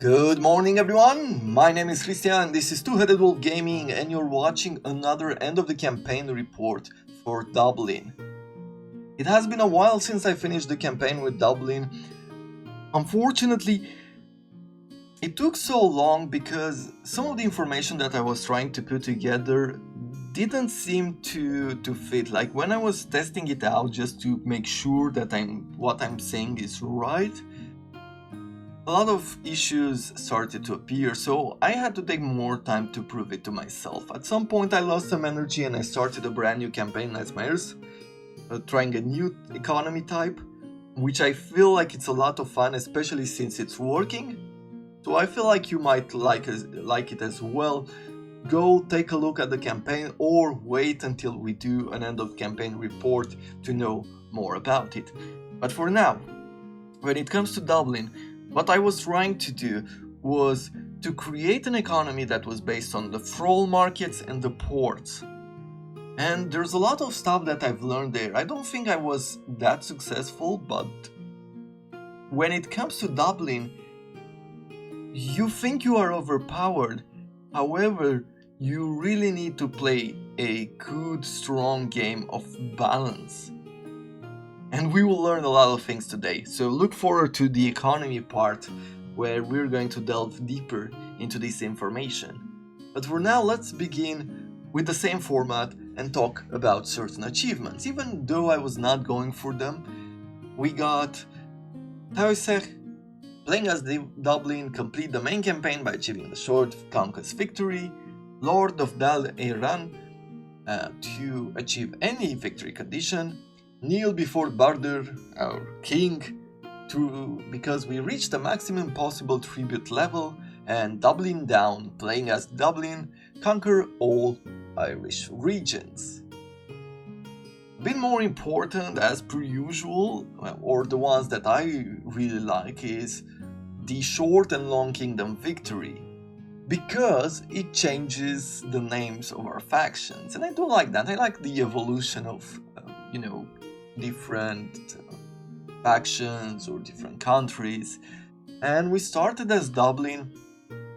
Good morning, everyone. My name is Christian. This is Two-Headed Wolf Gaming, and you're watching another end of the campaign report for Dyflin. It has been a while since I finished the campaign with Dyflin. Unfortunately, it took so long because some of the information that I was trying to put together didn't seem to fit. Like when I was testing it out just to make sure that what I'm saying is right, a lot of issues started to appear, so I had to take more time to prove it to myself. At some point I lost some energy and I started a brand new campaign as Mares, trying a new economy type, which I feel like it's a lot of fun, especially since it's working. So I feel like you might like it as well. Go take a look at the campaign or wait until we do an end of campaign report to know more about it. But for now, when it comes to Dyflin, what I was trying to do was to create an economy that was based on the thrall markets and the ports. And there's a lot of stuff that I've learned there. I don't think I was that successful, but when it comes to Dyflin, you think you are overpowered. However, you really need to play a good, strong game of balance. And we will learn a lot of things today, so look forward to the economy part where we're going to delve deeper into this information. But for now, let's begin with the same format and talk about certain achievements. Even though I was not going for them, we got Taoisech playing as Dyflin, complete the main campaign by achieving the short conquest victory, Lord of Dal Eiran to achieve any victory condition, kneel before Barder, our king, because we reached the maximum possible tribute level, and Dyflin down, playing as Dyflin, conquer all Irish regions. A bit more important, as per usual, or the ones that I really like, is the short and long kingdom victory, because it changes the names of our factions, and I do like that. I like the evolution of, different factions or different countries. And we started as Dyflin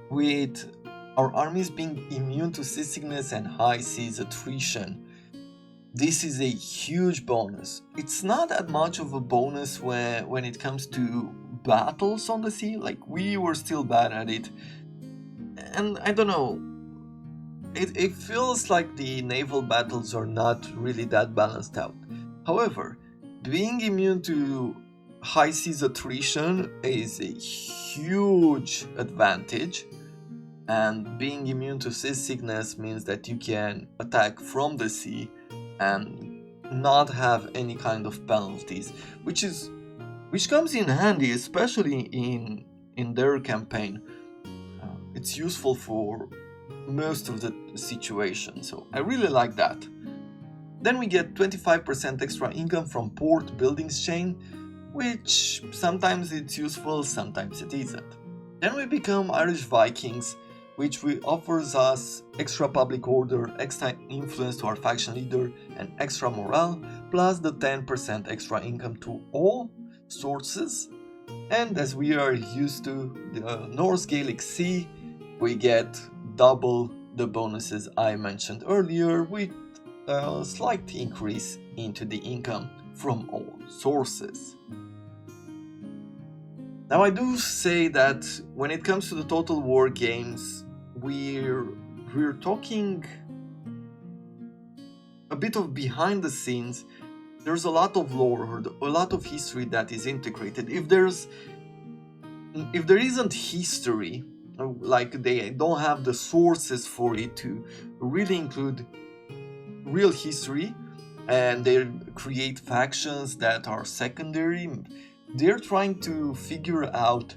with our armies being immune to seasickness and high seas attrition. This is a huge bonus. It's not that much of a bonus when it comes to battles on the sea. Like, we were still bad at it, and I don't know, it feels like the naval battles are not really that balanced out. However, being immune to high seas attrition is a huge advantage, and being immune to seasickness means that you can attack from the sea and not have any kind of penalties, which comes in handy, especially in their campaign. It's useful for most of the situations, so I really like that. Then we get 25% extra income from port buildings chain, which sometimes it's useful, sometimes it isn't. Then we become Irish Vikings, which offers us extra public order, extra influence to our faction leader, and extra morale, plus the 10% extra income to all sources. And as we are used to the Norse Gaelic Sea, we get double the bonuses I mentioned earlier, with a slight increase into the income from all sources. Now, I do say that when it comes to the Total War games, we're talking a bit of behind the scenes. There's a lot of lore, a lot of history that is integrated. If there isn't history, like they don't have the sources for it to really include real history, and they create factions that are secondary, they're trying to figure out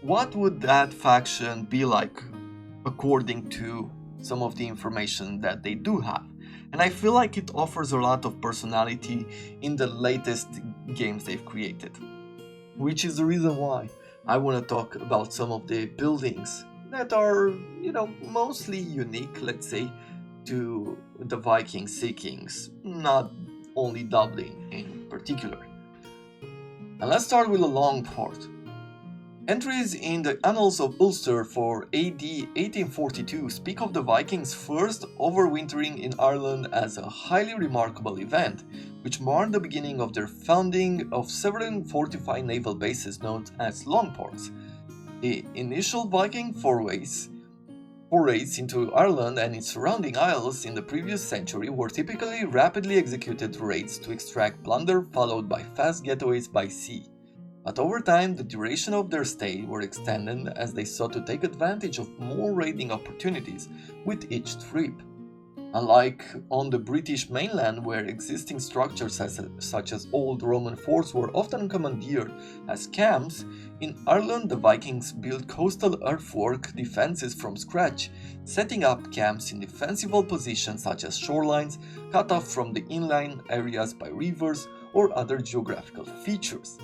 what would that faction be like according to some of the information that they do have. And I feel like it offers a lot of personality in the latest games they've created, which is the reason why I want to talk about some of the buildings that are, mostly unique, let's say, to the Viking Sea Kings, not only Dyflin in particular. And let's start with the long part. Entries in the Annals of Ulster for AD 1842 speak of the Vikings first overwintering in Ireland as a highly remarkable event, which marked the beginning of their founding of several fortified naval bases known as longports. The initial Viking forays into Ireland and its surrounding isles in the previous century were typically rapidly executed raids to extract plunder followed by fast getaways by sea. But over time, the duration of their stay were extended as they sought to take advantage of more raiding opportunities with each trip. Unlike on the British mainland, where existing structures such as old Roman forts were often commandeered as camps, in Ireland the Vikings built coastal earthwork defences from scratch, setting up camps in defensible positions such as shorelines cut off from the inland areas by rivers or other geographical features.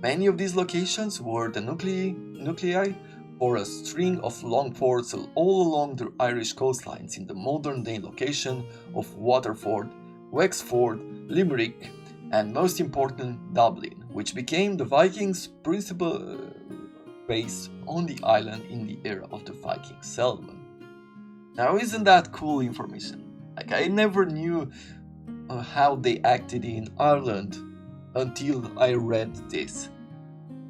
Many of these locations were the nuclei for a string of long forts all along the Irish coastlines in the modern-day location of Waterford, Wexford, Limerick, and most important, Dublin, which became the Vikings' principal base on the island in the era of the Viking settlement. Now, isn't that cool information? I never knew how they acted in Ireland until I read this.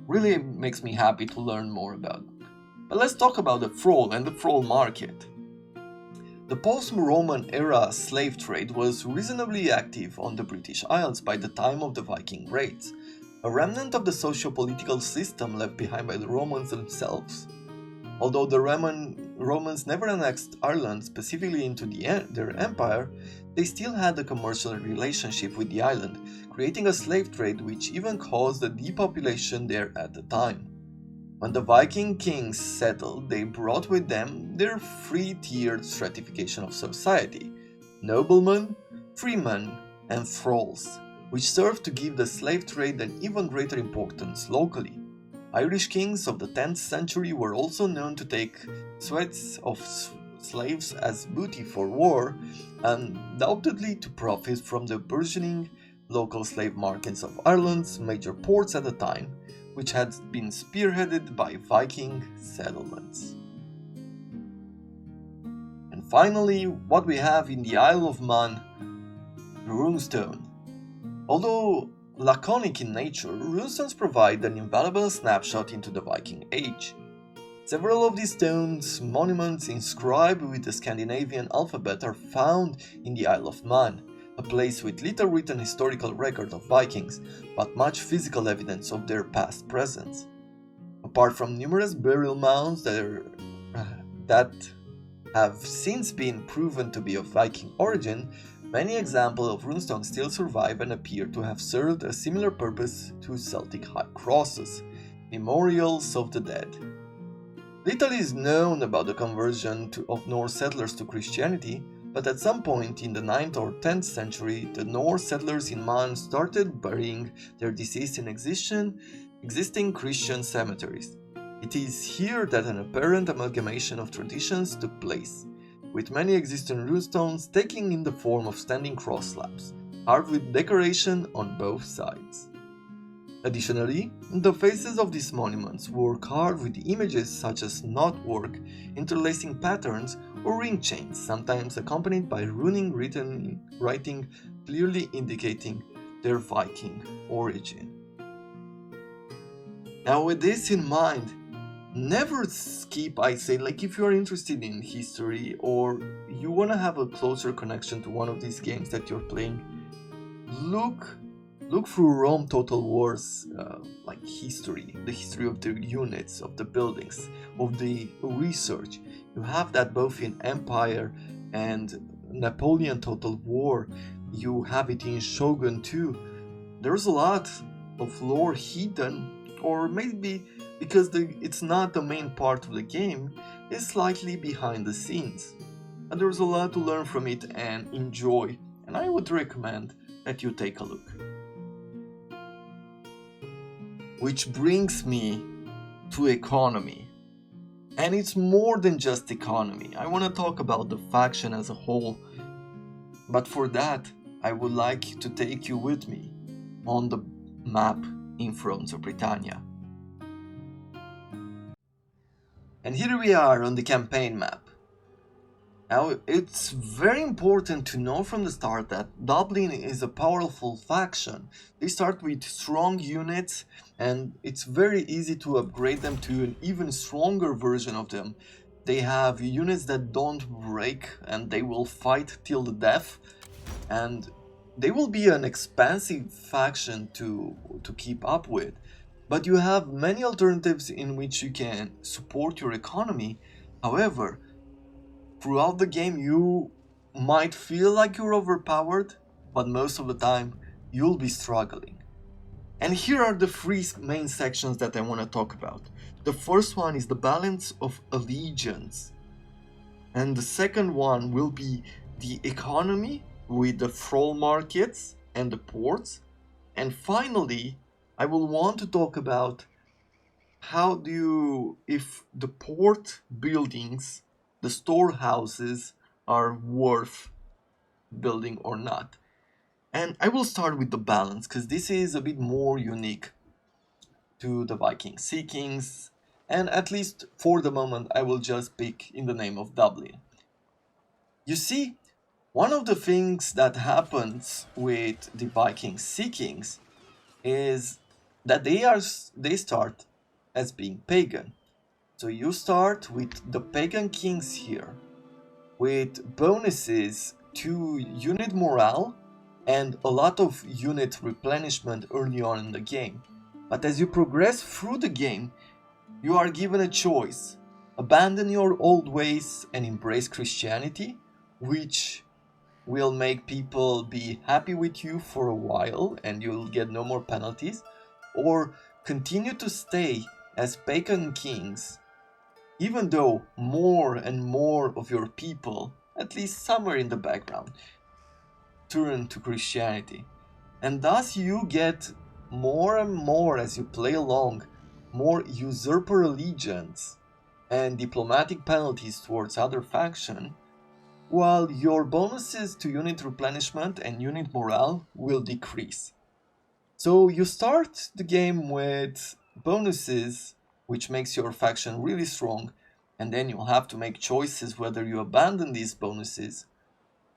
Really makes me happy to learn more about it. But let's talk about the thrall and the thrall market. The post-Roman era slave trade was reasonably active on the British Isles by the time of the Viking raids, a remnant of the socio-political system left behind by the Romans themselves. Although the Romans never annexed Ireland specifically into their empire, they still had a commercial relationship with the island, creating a slave trade which even caused a depopulation there at the time. When the Viking kings settled, they brought with them their three-tiered stratification of society: noblemen, freemen, and thralls, which served to give the slave trade an even greater importance locally. Irish kings of the 10th century were also known to take sweats of slaves as booty for war, and undoubtedly to profit from the burgeoning local slave markets of Ireland's major ports at the time, which had been spearheaded by Viking settlements. And finally, what we have in the Isle of Man, the runestone. Although laconic in nature, runestones provide an invaluable snapshot into the Viking Age. Several of these stones monuments inscribed with the Scandinavian alphabet are found in the Isle of Man, a place with little written historical record of Vikings, but much physical evidence of their past presence. Apart from numerous burial mounds that have since been proven to be of Viking origin, many examples of runestones still survive and appear to have served a similar purpose to Celtic high crosses, memorials of the dead. Little is known about the conversion of Norse settlers to Christianity, but at some point in the 9th or 10th century, the Norse settlers in Man started burying their deceased in existing Christian cemeteries. It is here that an apparent amalgamation of traditions took place, with many existing runestones taking in the form of standing cross slabs, carved with decoration on both sides. Additionally, the faces of these monuments were carved with images such as knotwork, interlacing patterns, or ring chains, sometimes accompanied by runic writing clearly indicating their Viking origin. Now, with this in mind, never skip, I say, if you are interested in history or you want to have a closer connection to one of these games that you're playing, look through Rome Total War's history, the history of the units, of the buildings, of the research. You have that both in Empire and Napoleon Total War. You have it in Shogun too. There's a lot of lore hidden, or maybe because it's not the main part of the game, it's slightly behind the scenes. And there's a lot to learn from it and enjoy, and I would recommend that you take a look. Which brings me to economy. And it's more than just economy. I want to talk about the faction as a whole. But for that, I would like to take you with me on the map in front of Britannia. And here we are on the campaign map. Now, it's very important to know from the start that Dyflin is a powerful faction. They start with strong units, and it's very easy to upgrade them to an even stronger version of them. They have units that don't break, and they will fight till the death, and they will be an expensive faction to keep up with. But you have many alternatives in which you can support your economy. However, throughout the game you might feel like you're overpowered, but most of the time you'll be struggling. And here are the three main sections that I want to talk about. The first one is the balance of allegiance. And the second one will be the economy with the thrall markets and the ports. And finally, I will want to talk about how do you, if the port buildings, the storehouses are worth building or not. And I will start with the balance because this is a bit more unique to the Viking Sea Kings, and at least for the moment I will just speak in the name of Dyflin. You see, one of the things that happens with the Viking Sea Kings is that they start as being pagan. So you start with the pagan kings here, with bonuses to unit morale and a lot of unit replenishment early on in the game. But as you progress through the game, you are given a choice. Abandon your old ways and embrace Christianity, which will make people be happy with you for a while and you'll get no more penalties, or continue to stay as pagan kings, even though more and more of your people, at least somewhere in the background, turn to Christianity. And thus you get more and more as you play along, more usurper allegiance and diplomatic penalties towards other faction, while your bonuses to unit replenishment and unit morale will decrease. So you start the game with bonuses, which makes your faction really strong, and then you'll have to make choices whether you abandon these bonuses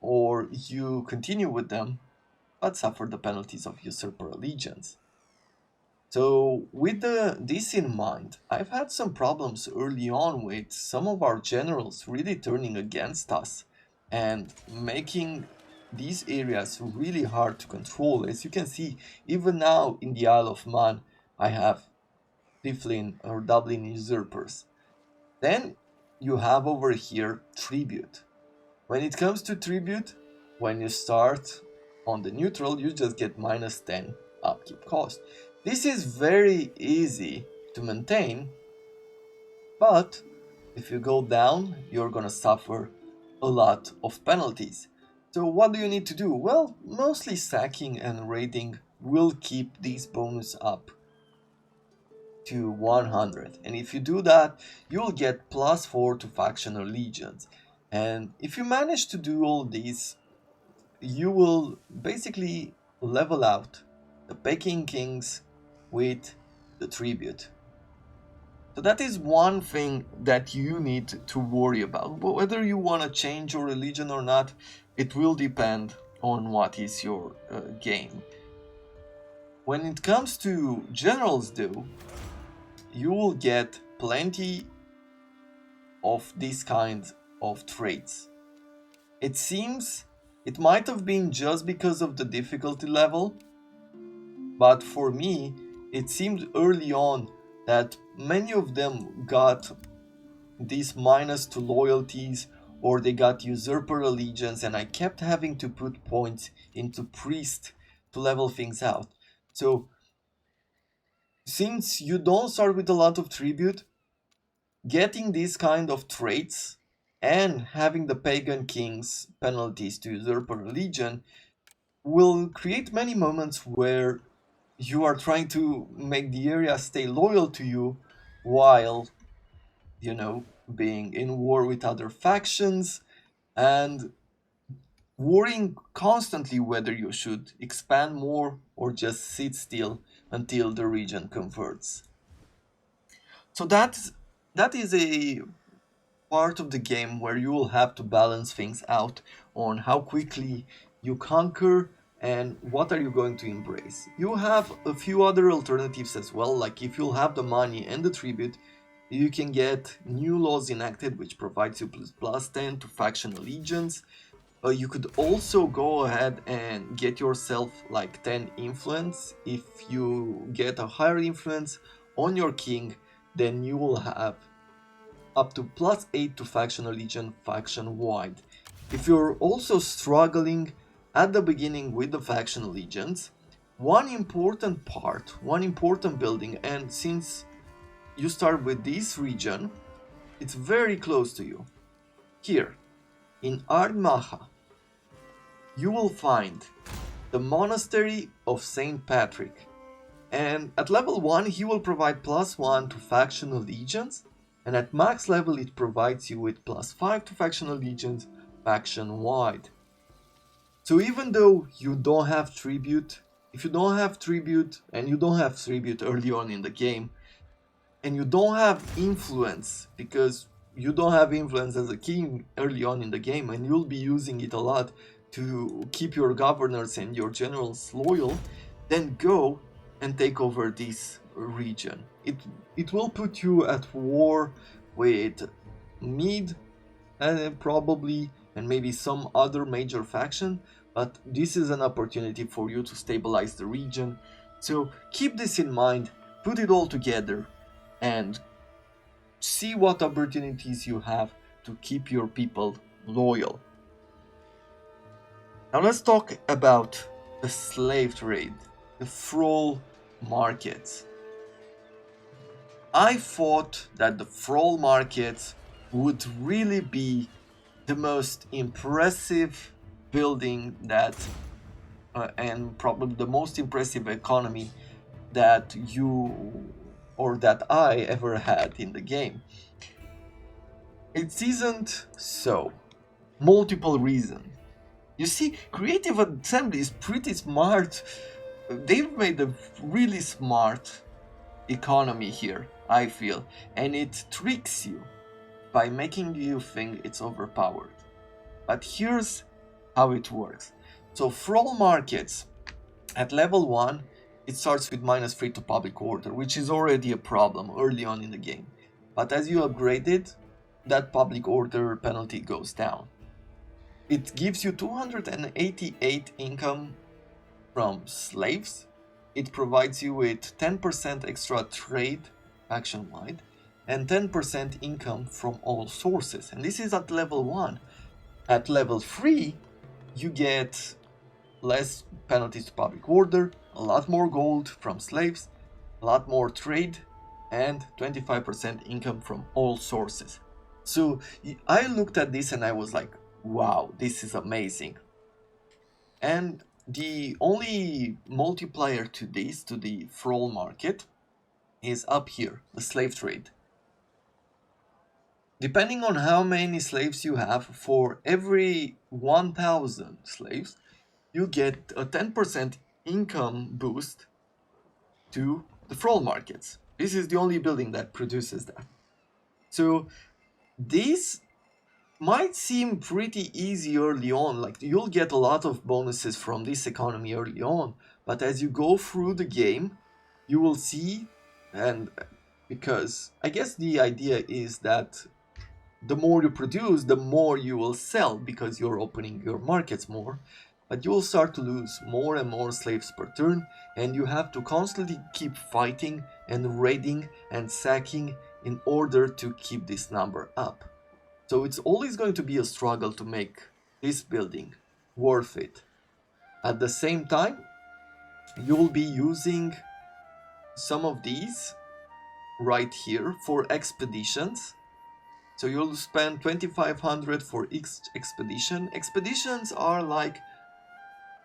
or you continue with them, but suffer the penalties of usurper allegiance. So with this in mind, I've had some problems early on with some of our generals really turning against us and making these areas really hard to control. As you can see, even now in the Isle of Man, I have Dyflin or Dyflin usurpers. Then you have over here tribute. When it comes to tribute, when you start on the neutral, you just get -10 upkeep cost. This is very easy to maintain, but if you go down, you're gonna suffer a lot of penalties. So what do you need to do? Well, mostly sacking and raiding will keep these bonus up to 100. And if you do that, you'll get +4 to faction allegiance. And if you manage to do all these, you will basically level out the Peking Kings with the tribute. So that is one thing that you need to worry about. Whether you want to change your religion or not, it will depend on what is your game. When it comes to generals though, you will get plenty of these kinds of traits. It seems it might have been just because of the difficulty level, but for me, it seemed early on that many of them got these minus to loyalties or they got usurper allegiance, and I kept having to put points into priest to level things out. So since you don't start with a lot of tribute, getting these kind of traits and having the pagan king's penalties to usurper allegiance will create many moments where you are trying to make the area stay loyal to you while, being in war with other factions and worrying constantly whether you should expand more or just sit still until the region converts. So that's that is a part of the game where you will have to balance things out on how quickly you conquer and what are you going to embrace. You have a few other alternatives as well, like if you'll have the money and the tribute, you can get new laws enacted, which provides you plus 10 to faction allegiance. You could also go ahead and get yourself like 10 influence. If you get a higher influence on your king, then you will have up to plus 8 to faction allegiance faction wide. If you're also struggling at the beginning with the faction allegiance, one important part, one important building, and since you start with this region, it's very close to you. Here, in Ardmaha, you will find the Monastery of Saint Patrick, and at level 1 he will provide plus 1 to faction allegiance, and at max level it provides you with plus 5 to faction allegiance faction wide. So even though you don't have tribute, if you don't have tribute and you don't have tribute early on in the game, and you don't have influence, because you don't have influence as a king early on in the game and you'll be using it a lot to keep your governors and your generals loyal, then go and take over this region. It will put you at war with Mid probably, and maybe some other major faction, but this is an opportunity for you to stabilize the region. So keep this in mind, put it all together, and see what opportunities you have to keep your people loyal. Now let's talk about the slave trade, the thrall markets. I thought that the thrall markets would really be the most impressive building that and probably the most impressive economy that you or that I ever had in the game. It isn't so. Multiple reasons. You see, Creative Assembly is pretty smart. They've made a really smart economy here, I feel, and it tricks you by making you think it's overpowered. But here's how it works. So thrall markets at level 1, it starts with -3 to public order, which is already a problem early on in the game. But as you upgrade it, that public order penalty goes down. It gives you 288 income from slaves. It provides you with 10% extra trade action-wide and 10% income from all sources. And this is at level 1. At level 3, you get less penalties to public order, a lot more gold from slaves, a lot more trade, and 25% income from all sources. So I looked at this and I was like, wow, this is amazing. And the only multiplier to this, to the thrall market, is up here, the slave trade. Depending on how many slaves you have, for every 1,000 slaves, you get a 10% income boost to the thrall markets. This is the only building that produces that. So this might seem pretty easy early on, like you'll get a lot of bonuses from this economy early on, but as you go through the game, you will see, and because I guess the idea is that the more you produce, the more you will sell because you're opening your markets more, but you will start to lose more and more slaves per turn, and you have to constantly keep fighting and raiding and sacking in order to keep this number up. So it's always going to be a struggle to make this building worth it. At the same time, you will be using some of these right here for expeditions. So you'll spend 2,500 for each expedition. Expeditions are like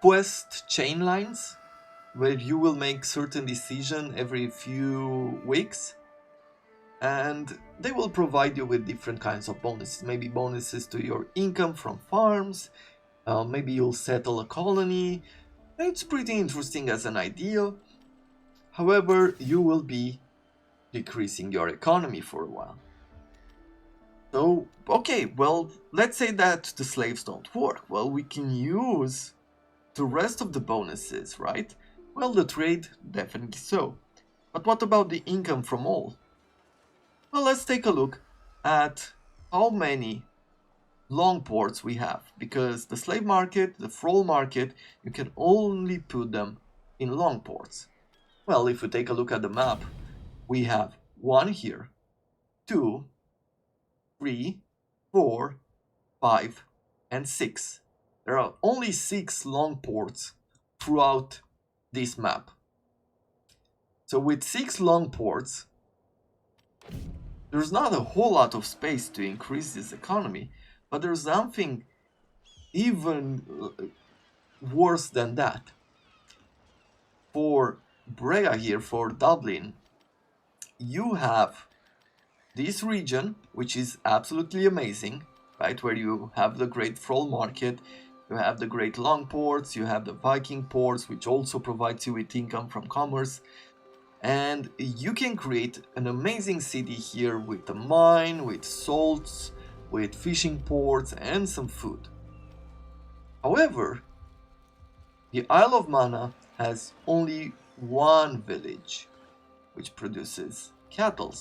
quest chain lines where you will make certain decision every few weeks, and they will provide you with different kinds of bonuses. Maybe bonuses to your income from farms, maybe you'll settle a colony. It's pretty interesting as an idea. However, you will be decreasing your economy for a while. So, okay, well, let's say that the slaves don't work. Well, we can use the rest of the bonuses, right? Well, the trade, definitely so. But what about the income from all? Well, let's take a look at how many long ports we have, because the slave market, the thrall market, you can only put them in long ports. Well, if we take a look at the map, we have 1 here, 2, 3, 4, 5, and 6. There are only 6 long ports throughout this map. So with 6 long ports, there's not a whole lot of space to increase this economy, but there's something even worse than that. For Brea here, for Dublin, you have this region, which is absolutely amazing, right? Where you have the great thrall market, you have the great long ports, you have the Viking ports, which also provides you with income from commerce. And you can create an amazing city here with a mine, with salts, with fishing ports, and some food. However, the Isle of Mana has only one village, which produces cattle.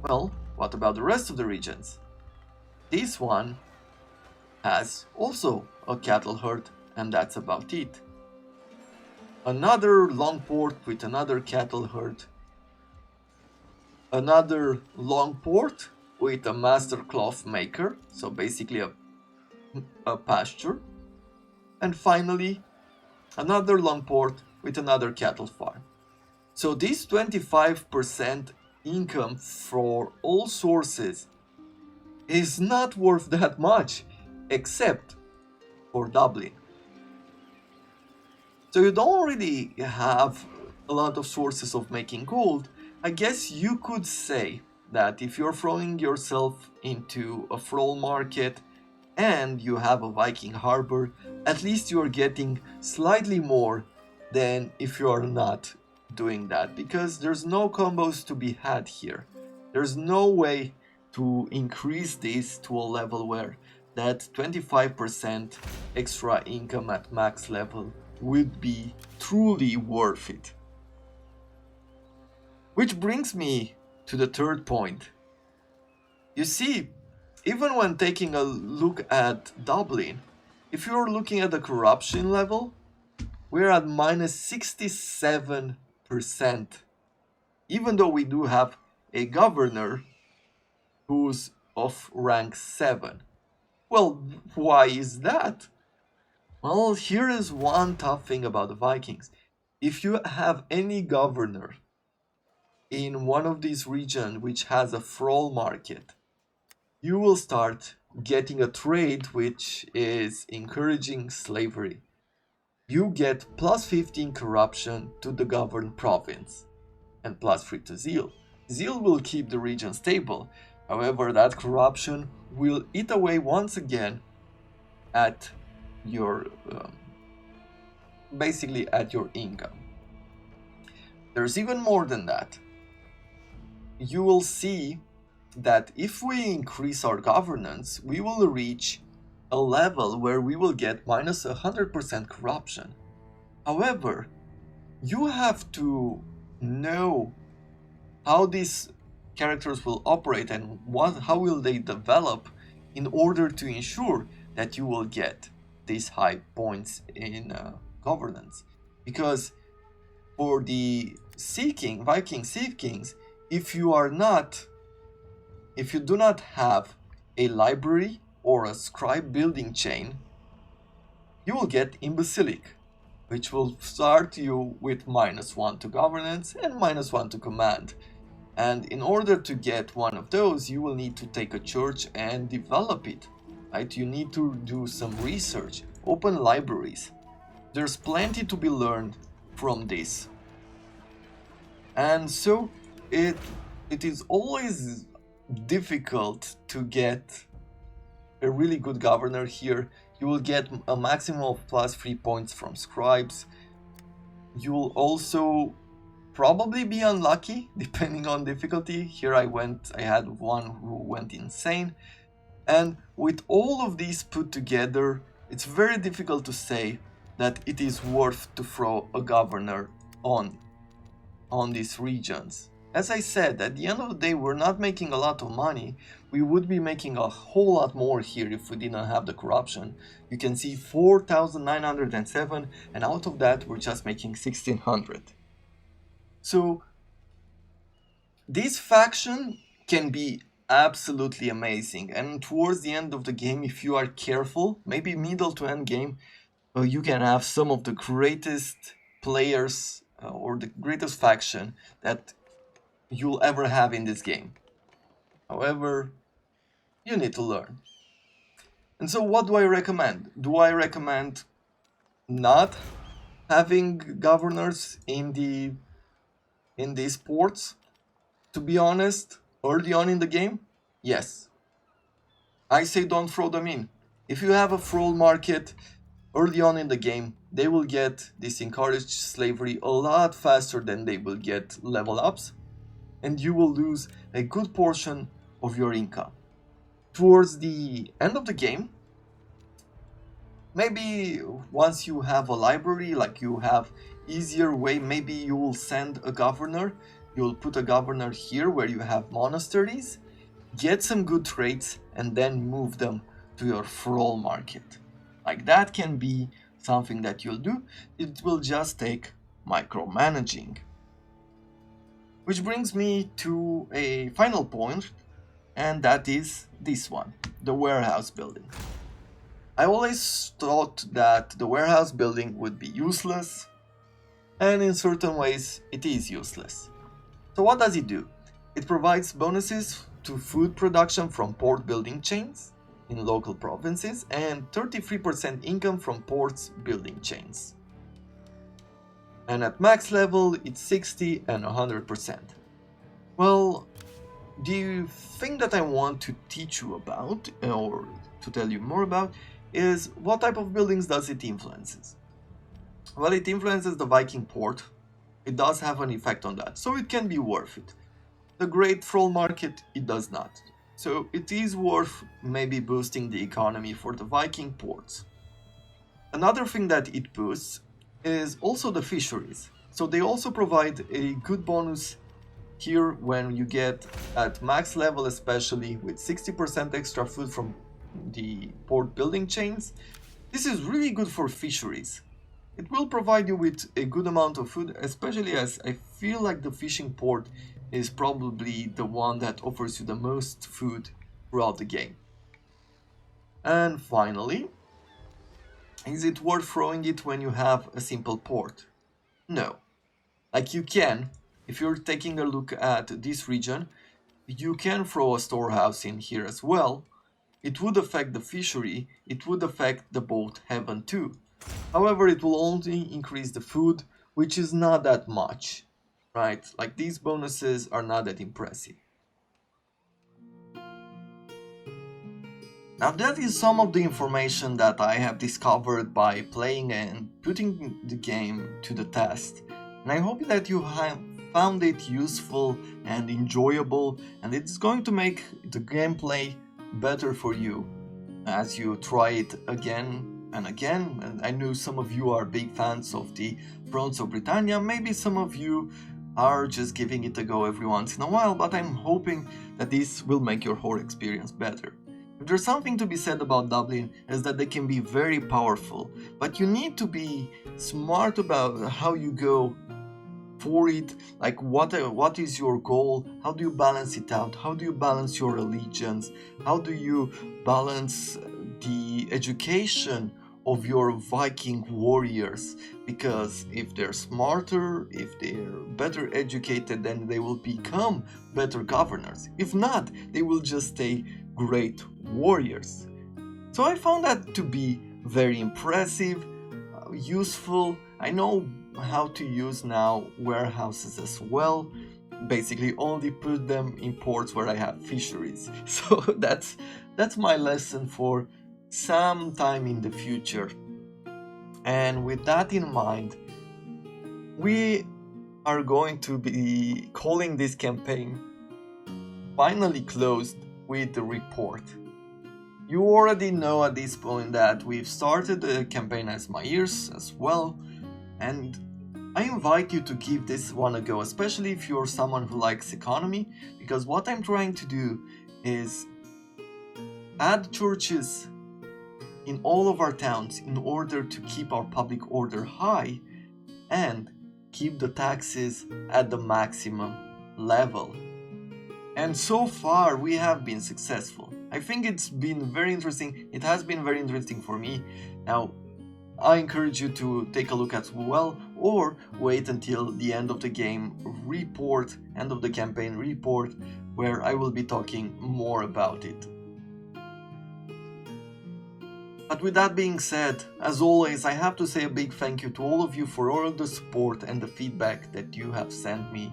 Well, what about the rest of the regions? This one has also a cattle herd, and that's about it. Another long port with another cattle herd. Another long port with a master cloth maker, so basically a pasture. And finally, another long port with another cattle farm. So this 25% income for all sources is not worth that much, except for Dublin. So you don't really have a lot of sources of making gold. I guess you could say that if you're throwing yourself into a thrall market and you have a Viking harbor, at least you're getting slightly more than if you're not doing that, because there's no combos to be had here. There's no way to increase this to a level where that 25% extra income at max level would be truly worth it. Which brings me to the third point. You see, even when taking a look at Dublin, if you're looking at the corruption level, we're at minus 67%, even though we do have a governor who's of rank 7. Well, why is that? Well, here is one tough thing about the Vikings. If you have any governor in one of these regions which has a thrall market, you will start getting a trade which is encouraging slavery. You get plus 15 corruption to the governed province and plus 3 to zeal. Zeal will keep the region stable. However, that corruption will eat away once again at your basically at your income. There's even more than that. You will see that if we increase our governance, we will reach a level where we will get minus 100% corruption. However, you have to know how these characters will operate and how will they develop in order to ensure that you will get these high points in governance. Because for the Viking Sea Kings, if you do not have a library or a scribe building chain, you will get imbecilic, which will start you with -1 to governance and -1 to command. And in order to get one of those, you will need to take a church and develop it, right? You need to do some research, open libraries. There's plenty to be learned from this. And so it is always difficult to get a really good governor here. You will get a maximum of +3 points from scribes. You will also probably be unlucky depending on difficulty. Here I had one who went insane. And with all of these put together, it's very difficult to say that it is worth to throw a governor on these regions. As I said, at the end of the day, we're not making a lot of money. We would be making a whole lot more here if we didn't have the corruption. You can see 4,907, and out of that, we're just making 1,600. So, this faction can be absolutely amazing, and towards the end of the game, if you are careful, maybe middle to end game, you can have some of the greatest players or the greatest faction that you'll ever have in this game. However, you need to learn. And so what do I recommend? Do I recommend not having governors in these ports? To be honest, early on in the game, yes. I say don't throw them in. If you have a thrall market early on in the game, they will get this encouraged slavery a lot faster than they will get level ups, and you will lose a good portion of your income. Towards the end of the game, maybe once you have a library, like you have easier way, maybe you will send a governor. You'll put a governor here where you have monasteries, get some good traits, and then move them to your thrall market. Like that can be something that you'll do. It will just take micromanaging. Which brings me to a final point, and that is this one, the warehouse building. I always thought that the warehouse building would be useless, and in certain ways it is useless. So what does it do? It provides bonuses to food production from port building chains in local provinces and 33% income from ports building chains. And at max level it's 60 and 100%. Well, the thing that I want to teach you about, or to tell you more about, is what type of buildings does it influences? Well, it influences the Viking port. It does have an effect on that, so it can be worth it. The great thrall market, it does not. So it is worth maybe boosting the economy for the Viking ports. Another thing that it boosts is also the fisheries. So they also provide a good bonus here when you get at max level, especially with 60% extra food from the port building chains. This is really good for fisheries. It will provide you with a good amount of food, especially as I feel like the fishing port is probably the one that offers you the most food throughout the game. And finally, is it worth throwing it when you have a simple port? No. Like you can, if you're taking a look at this region, you can throw a storehouse in here as well. It would affect the fishery, it would affect the boat heaven too. However, it will only increase the food, which is not that much, right? Like these bonuses are not that impressive. Now that is some of the information that I have discovered by playing and putting the game to the test. And I hope that you have found it useful and enjoyable, and it's going to make the gameplay better for you as you try it again and again. And I know some of you are big fans of the Thrones of Britannia, maybe some of you are just giving it a go every once in a while, but I'm hoping that this will make your whole experience better. If there's something to be said about Dyflin, is that they can be very powerful, but you need to be smart about how you go for it, like what is your goal, how do you balance it out, how do you balance your allegiance, how do you balance the education of your Viking warriors, because if they're smarter, if they're better educated, then they will become better governors. If not, they will just stay great warriors. So I found that to be very impressive, useful. I know how to use now warehouses as well. Basically only put them in ports where I have fisheries. So that's my lesson for some time in the future. And with that in mind, we are going to be calling this campaign finally closed with the report. You already know at this point that we've started the campaign as my ears as well, and I invite you to give this one a go, especially if you're someone who likes economy, because what I'm trying to do is add churches in all of our towns in order to keep our public order high and keep the taxes at the maximum level. And so far we have been successful. I think it's been very interesting. It has been very interesting for me. Now, I encourage you to take a look as well, or wait until the end of the game report, end of the campaign report, where I will be talking more about it. But with that being said, as always, I have to say a big thank you to all of you for all the support and the feedback that you have sent me.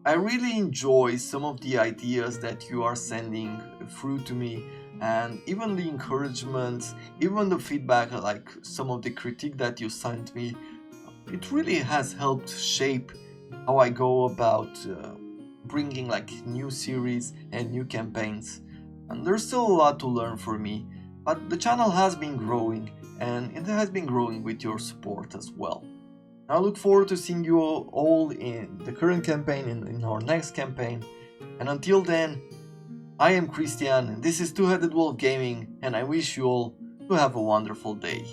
I really enjoy some of the ideas that you are sending through to me, and even the encouragements, even the feedback, like some of the critique that you sent me. It really has helped shape how I go about bringing like new series and new campaigns. And there's still a lot to learn for me, but the channel has been growing, and it has been growing with your support as well. I look forward to seeing you all in the current campaign, in our next campaign. And until then, I am Christian, and this is Two-Headed Wolf Gaming, and I wish you all to have a wonderful day.